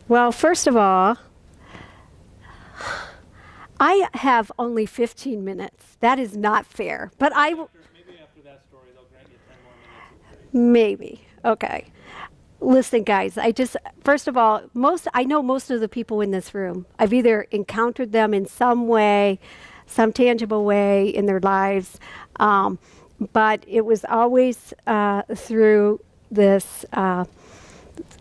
Well, first of all, I have only 15 minutes. That is not fair. But Maybe after that story, they'll grant you 10 more minutes. maybe. Okay. Listen, guys, first of all, I know most of the people in this room. I've either encountered them in some way, some tangible way in their lives, but it was always through this.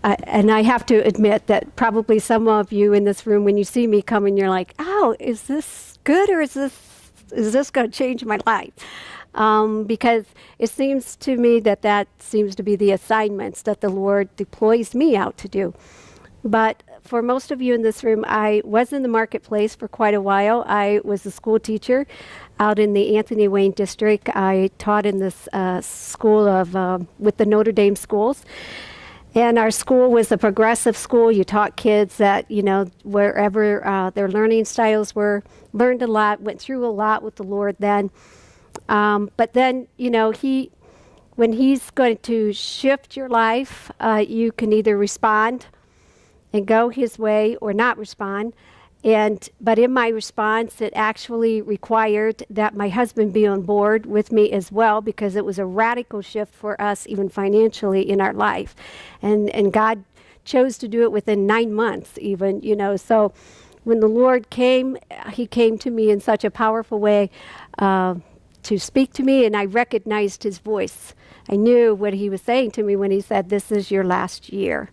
And I have to admit that probably some of you in this room, when you see me coming, you're like, "Oh, is this good, or is this going to change my life?" Because it seems to me that seems to be the assignments that the Lord deploys me out to do. But for most of you in this room, I was in the marketplace for quite a while. I was a school teacher out in the Anthony Wayne district. I taught in this school with the Notre Dame schools. And our school was a progressive school. You taught kids that, wherever their learning styles were, learned a lot, went through a lot with the Lord then. But then, when He's going to shift your life, you can either respond and go His way or not respond. But in my response, it actually required that my husband be on board with me as well, because it was a radical shift for us, even financially, in our life. And God chose to do it within 9 months, even, So when the Lord came, He came to me in such a powerful way to speak to me, and I recognized His voice. I knew what He was saying to me when He said, "This is your last year."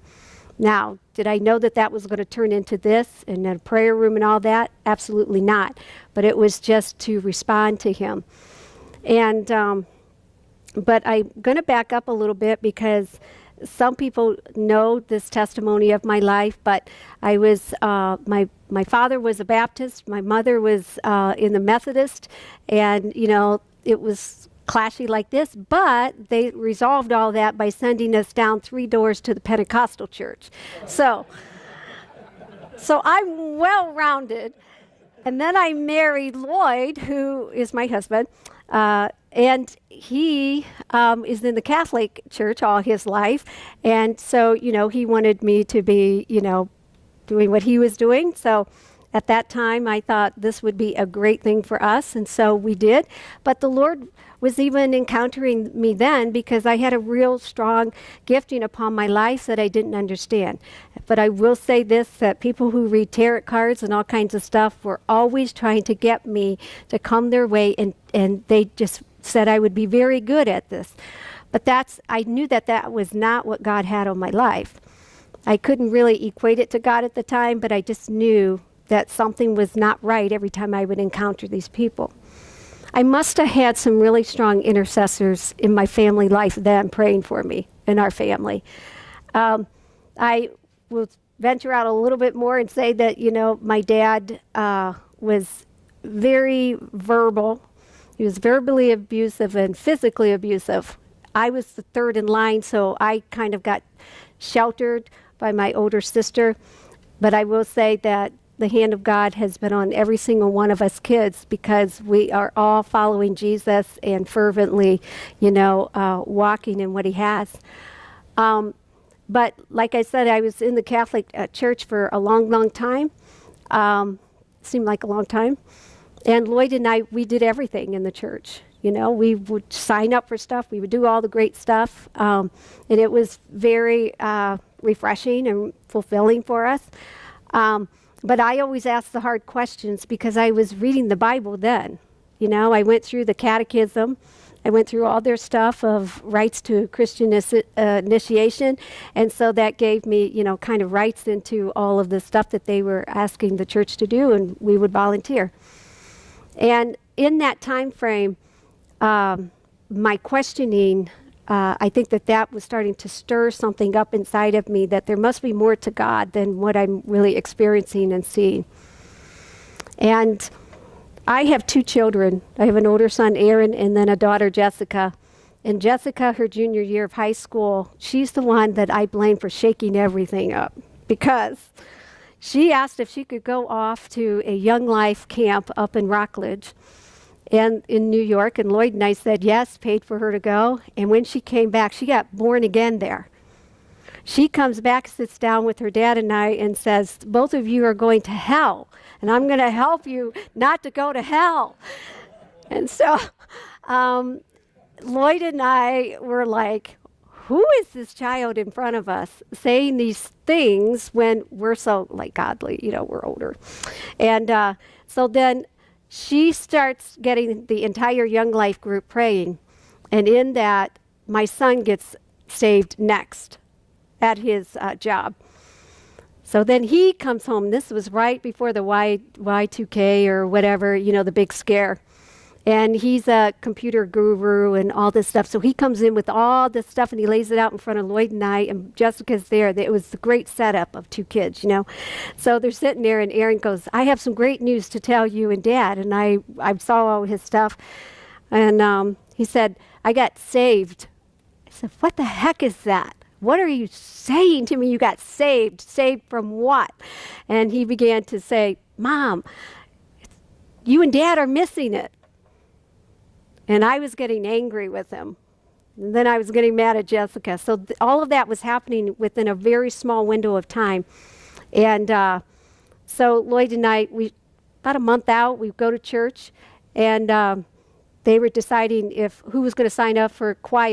Now, did I know that was going to turn into this and a prayer room and all that? Absolutely not. But it was just to respond to Him. And but I'm going to back up a little bit, because some people know this testimony of my life. But I was my father was a Baptist. My mother was in the Methodist, and it was clashy like this, but they resolved all that by sending us down 3 doors to the Pentecostal church. So I'm well-rounded. And then I married Lloyd, who is my husband, and he is in the Catholic church all his life. And so, he wanted me to be, doing what he was doing. So at that time, I thought this would be a great thing for us, and so we did. But the Lord was even encountering me then, because I had a real strong gifting upon my life that I didn't understand. But I will say this, that people who read tarot cards and all kinds of stuff were always trying to get me to come their way, and they just said I would be very good at this. But I knew that was not what God had on my life. I couldn't really equate it to God at the time, but I just knew that something was not right every time I would encounter these people. I must have had some really strong intercessors in my family life then praying for me and our family. I will venture out a little bit more and say that, my dad was very verbal. He was verbally abusive and physically abusive. I was the third in line, so I kind of got sheltered by my older sister. But I will say that the hand of God has been on every single one of us kids, because we are all following Jesus and fervently, walking in what He has. But like I said, I was in the Catholic church for a long, long time. Seemed like a long time. And Lloyd and we did everything in the church. We would sign up for stuff. We would do all the great stuff. And it was very refreshing and fulfilling for us. But I always asked the hard questions, because I was reading the Bible then. I went through the catechism. I went through all their stuff of rites to Christian initiation. And so that gave me, kind of rights into all of the stuff that they were asking the church to do, and we would volunteer. And in that time frame, my questioning, I think that was starting to stir something up inside of me, that there must be more to God than what I'm really experiencing and seeing. And I have 2 children. I have an older son, Aaron, and then a daughter, Jessica. And Jessica, her junior year of high school, she's the one that I blame for shaking everything up, because she asked if she could go off to a Young Life camp up in Rockledge and in New York, and Lloyd and I said yes, paid for her to go. And when she came back, she got born again there. She comes back, sits down with her dad and I, and says, both of you are going to hell, and I'm going to help you not to go to hell. And so Lloyd and I were like, who is this child in front of us saying these things when we're so like godly, we're older. And so then she starts getting the entire Young Life group praying. And in that, my son gets saved next at his job. So then he comes home. This was right before the Y2K or whatever, the big scare. And he's a computer guru and all this stuff. So he comes in with all this stuff and he lays it out in front of Lloyd and I, and Jessica's there. It was the great setup of two kids, So they're sitting there and Aaron goes, I have some great news to tell you and Dad. And I saw all his stuff. And he said, I got saved. I said, what the heck is that? What are you saying to me? You got saved. Saved from what? And he began to say, Mom, you and Dad are missing it. And I was getting angry with him. And then I was getting mad at Jessica. So all of that was happening within a very small window of time. And so Lloyd and I, about a month out, we go to church. And they were deciding who was going to sign up for choir.